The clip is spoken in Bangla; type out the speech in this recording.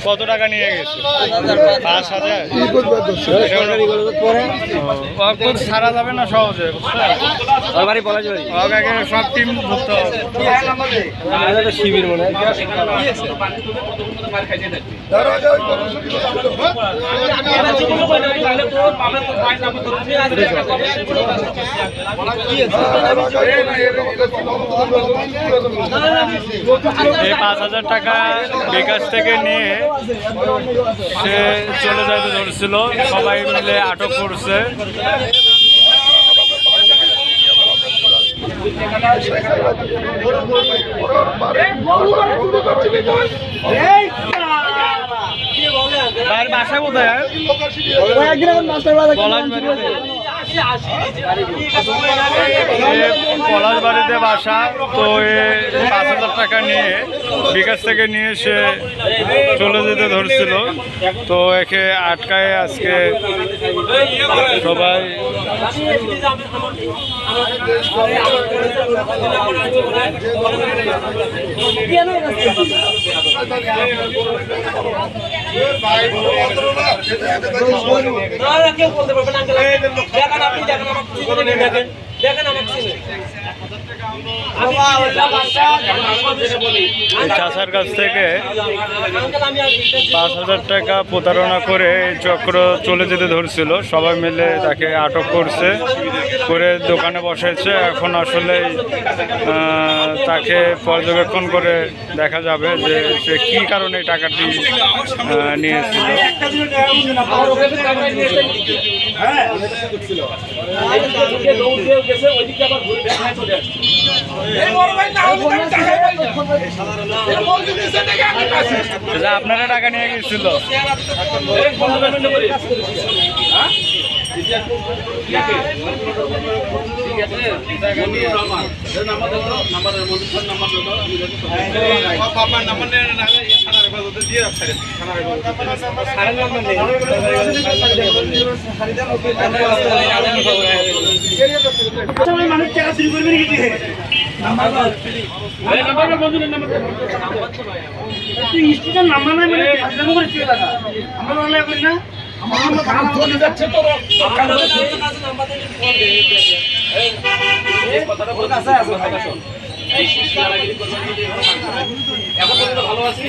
কত টাকা নিয়ে গেছে? ৫,০০০। ছাড়া যাবে না সহজে, সব টিম ধরতে হবে। শিবির মনে হয় এই ৫,০০০ টাকা বিকাশ থেকে নিয়ে সে চলে যেতে ধরছিল, সবাই মিলে আটক করছে। বাসা কোথায়? পলাশবাড়িতে বাসা। তো ৫,০০০ টাকা নিয়ে বিকাশ থেকে নিয়ে সে চলে যেতে ধরছিল। তো একে আটকায় আজকে সবাই কেউ বলতে পারবেন দেখেন, আপনি দেখেন আমাকে চাষার কাছ থেকে ৫,০০০ টাকা প্রতারণা করে এই চক্র চলে যেতে ধরছিল। সবাই মিলে তাকে আটক করছে, করে দোকানে বসেছে। এখন আসলে তাকে পর্যবেক্ষণ করে দেখা যাবে যে সে কী কারণে টাকাটি নিয়েছিল। আপনারা টাকা নিয়ে গেছিল? মানুষ টাকা চুরি করবে নাম্বার নাই মানে আমরা করি না। ভালো আছে।